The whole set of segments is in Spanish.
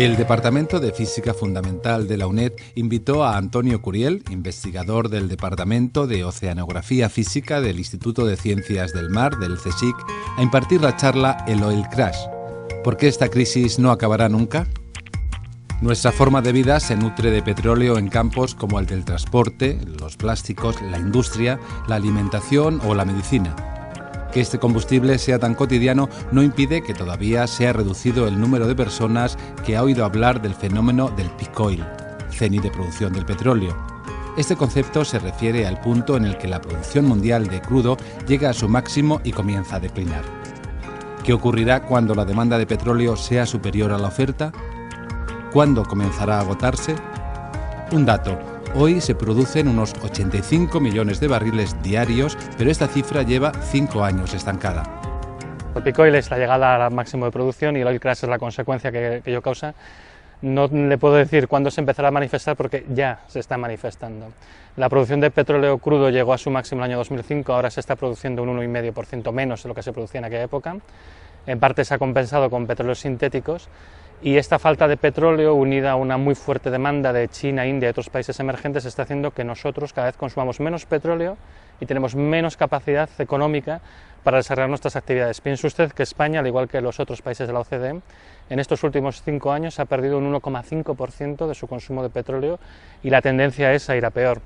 El Departamento de Física Fundamental de la UNED invitó a Antonio Curiel, investigador del Departamento de Oceanografía Física del Instituto de Ciencias del Mar, del CSIC, a impartir la charla El Oil Crash. ¿Por qué esta crisis no acabará nunca? Nuestra forma de vida se nutre de petróleo en campos como el del transporte, los plásticos, la industria, la alimentación o la medicina. Que este combustible sea tan cotidiano no impide que todavía se ha reducido el número de personas que ha oído hablar del fenómeno del peak oil, cenit de producción del petróleo. Este concepto se refiere al punto en el que la producción mundial de crudo llega a su máximo y comienza a declinar. ¿Qué ocurrirá cuando la demanda de petróleo sea superior a la oferta? ¿Cuándo comenzará a agotarse? Un dato. Hoy se producen unos 85 millones de barriles diarios, pero esta cifra lleva 5 años estancada. El peak oil es la llegada al máximo de producción y el oil crash es la consecuencia que ello causa. No le puedo decir cuándo se empezará a manifestar porque ya se está manifestando. La producción de petróleo crudo llegó a su máximo en el año 2005, ahora se está produciendo un 1,5% menos de lo que se producía en aquella época. En parte se ha compensado con petróleos sintéticos. Y esta falta de petróleo, unida a una muy fuerte demanda de China, India y otros países emergentes, está haciendo que nosotros cada vez consumamos menos petróleo y tenemos menos capacidad económica para desarrollar nuestras actividades. Piense usted que España, al igual que los otros países de la OCDE, en estos últimos 5 años ha perdido un 1,5% de su consumo de petróleo y la tendencia es a ir a peor.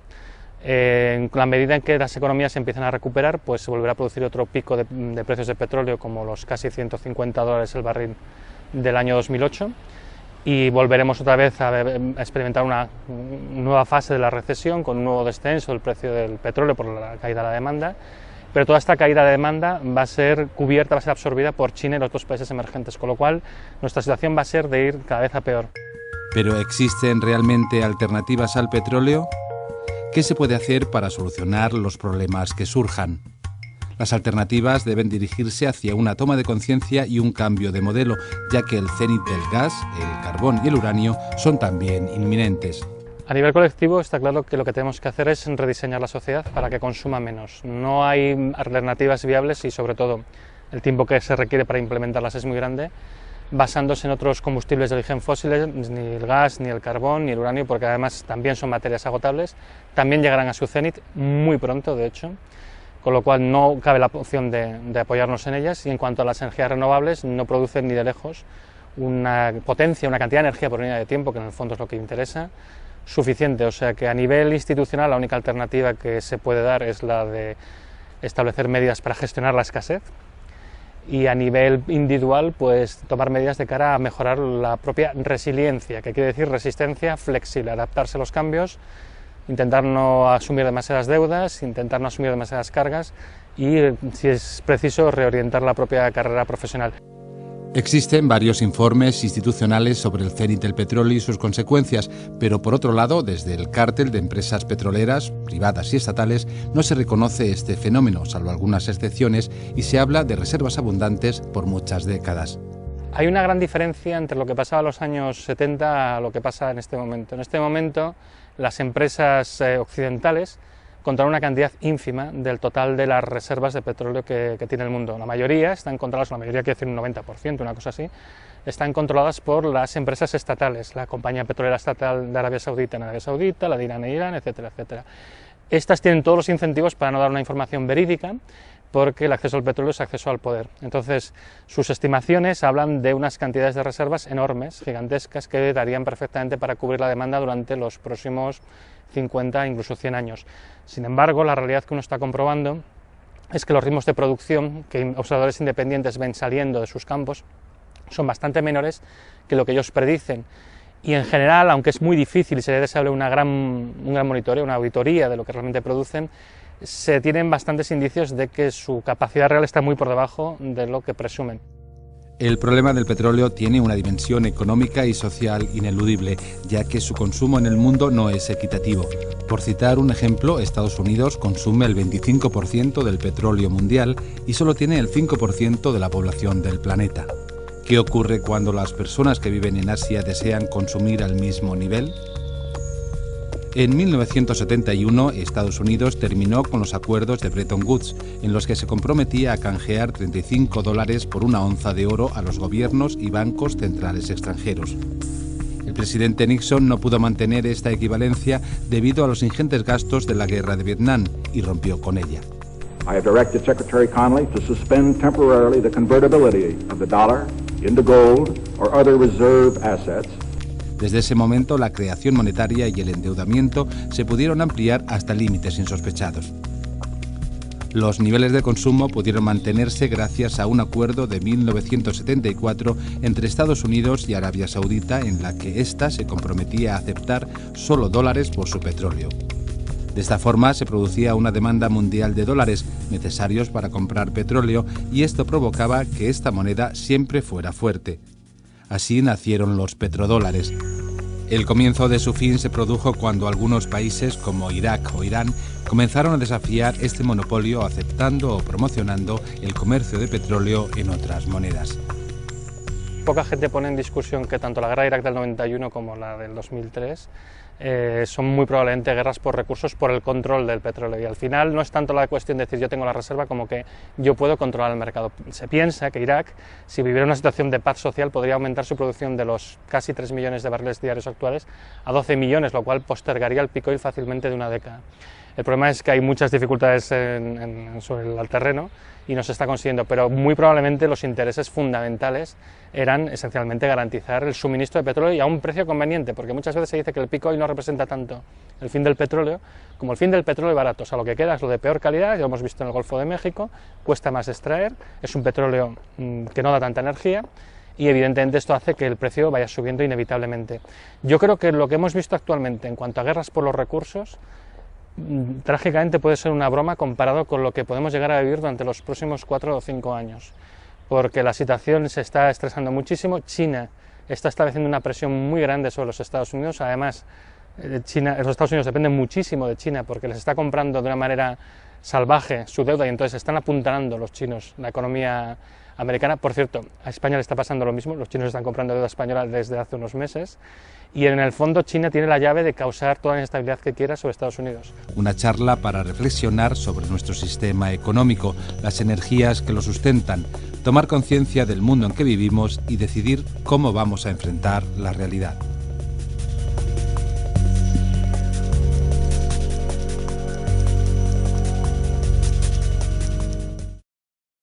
En la medida en que las economías se empiezan a recuperar, pues se volverá a producir otro pico de precios de petróleo, como los casi $150 el barril del año 2008, y volveremos otra vez a experimentar una nueva fase de la recesión con un nuevo descenso del precio del petróleo por la caída de la demanda, pero toda esta caída de demanda va a ser cubierta, va a ser absorbida por China y los otros países emergentes, con lo cual nuestra situación va a ser de ir cada vez a peor. ¿Pero existen realmente alternativas al petróleo? ¿Qué se puede hacer para solucionar los problemas que surjan? Las alternativas deben dirigirse hacia una toma de conciencia y un cambio de modelo, ya que el cenit del gas, el carbón y el uranio son también inminentes. A nivel colectivo está claro que lo que tenemos que hacer es rediseñar la sociedad para que consuma menos. No hay alternativas viables y sobre todo el tiempo que se requiere para implementarlas es muy grande, basándose en otros combustibles de origen fósiles, ni el gas, ni el carbón, ni el uranio, porque además también son materias agotables, también llegarán a su cenit muy pronto, de hecho, con lo cual no cabe la opción de apoyarnos en ellas. Y en cuanto a las energías renovables, no producen ni de lejos una potencia, una cantidad de energía por unidad de tiempo, que en el fondo es lo que interesa, suficiente. O sea que a nivel institucional la única alternativa que se puede dar es la de establecer medidas para gestionar la escasez, y a nivel individual pues tomar medidas de cara a mejorar la propia resiliencia, que quiere decir resistencia flexible, adaptarse a los cambios, intentar no asumir demasiadas deudas, intentar no asumir demasiadas cargas y, si es preciso, reorientar la propia carrera profesional. Existen varios informes institucionales sobre el cenit del petróleo y sus consecuencias, pero por otro lado, desde el cártel de empresas petroleras, privadas y estatales, no se reconoce este fenómeno, salvo algunas excepciones, y se habla de reservas abundantes por muchas décadas. Hay una gran diferencia entre lo que pasaba en los años 70 a lo que pasa en este momento. En este momento, las empresas occidentales controlan una cantidad ínfima del total de las reservas de petróleo que tiene el mundo. La mayoría están controladas, la mayoría quiere decir un 90%, una cosa así, están controladas por las empresas estatales, la compañía petrolera estatal de Arabia Saudita en Arabia Saudita, la de Irán en Irán, etcétera, etcétera. Estas tienen todos los incentivos para no dar una información verídica, porque el acceso al petróleo es acceso al poder. Entonces, sus estimaciones hablan de unas cantidades de reservas enormes, gigantescas, que darían perfectamente para cubrir la demanda durante los próximos 50, incluso 100 años. Sin embargo, la realidad que uno está comprobando es que los ritmos de producción que observadores independientes ven saliendo de sus campos son bastante menores que lo que ellos predicen. Y en general, aunque es muy difícil y sería deseable un gran monitoreo, una auditoría de lo que realmente producen, se tienen bastantes indicios de que su capacidad real está muy por debajo de lo que presumen. El problema del petróleo tiene una dimensión económica y social ineludible, ya que su consumo en el mundo no es equitativo. Por citar un ejemplo, Estados Unidos consume el 25% del petróleo mundial y solo tiene el 5% de la población del planeta. ¿Qué ocurre cuando las personas que viven en Asia desean consumir al mismo nivel? En 1971, Estados Unidos terminó con los acuerdos de Bretton Woods, en los que se comprometía a canjear $35 por una onza de oro a los gobiernos y bancos centrales extranjeros. presidente Nixon no pudo mantener esta equivalencia debido a los ingentes gastos de la guerra de Vietnam y rompió con ella. I have directed Secretary Connally to suspend temporarily the convertibility of the dollar into gold or other reserve assets. Desde ese momento, la creación monetaria y el endeudamiento se pudieron ampliar hasta límites insospechados. Los niveles de consumo pudieron mantenerse gracias a un acuerdo de 1974 entre Estados Unidos y Arabia Saudita, en la que ésta se comprometía a aceptar solo dólares por su petróleo. De esta forma se producía una demanda mundial de dólares necesarios para comprar petróleo, y esto provocaba que esta moneda siempre fuera fuerte. Así nacieron los petrodólares. El comienzo de su fin se produjo cuando algunos países como Irak o Irán comenzaron a desafiar este monopolio, aceptando o promocionando el comercio de petróleo en otras monedas. Poca gente pone en discusión que tanto la guerra de Irak del 91 como la del 2003 son muy probablemente guerras por recursos, por el control del petróleo, y al final no es tanto la cuestión de decir yo tengo la reserva como que yo puedo controlar el mercado. Se piensa que Irak, si viviera una situación de paz social, podría aumentar su producción de los casi 3 millones de barriles diarios actuales a 12 millones, lo cual postergaría el pico oil fácilmente de una década. El problema es que hay muchas dificultades sobre el terreno y no se está consiguiendo, pero muy probablemente los intereses fundamentales eran esencialmente garantizar el suministro de petróleo y a un precio conveniente, porque muchas veces se dice que el pico oil no representa tanto el fin del petróleo como el fin del petróleo barato. O sea, lo que queda es lo de peor calidad, ya lo hemos visto en el Golfo de México, cuesta más extraer, es un petróleo que no da tanta energía, y evidentemente esto hace que el precio vaya subiendo inevitablemente. Yo creo que lo que hemos visto actualmente en cuanto a guerras por los recursos, trágicamente puede ser una broma comparado con lo que podemos llegar a vivir durante los próximos 4 o 5 años, porque la situación se está estresando muchísimo. China está estableciendo una presión muy grande sobre los Estados Unidos. Además, los Estados Unidos dependen muchísimo de China porque les está comprando de una manera salvaje su deuda, y entonces están apuntalando los chinos la economía americana. Por cierto, a España le está pasando lo mismo, los chinos están comprando deuda española desde hace unos meses, y en el fondo China tiene la llave de causar toda la inestabilidad que quiera sobre Estados Unidos. Una charla para reflexionar sobre nuestro sistema económico, las energías que lo sustentan, tomar conciencia del mundo en que vivimos y decidir cómo vamos a enfrentar la realidad.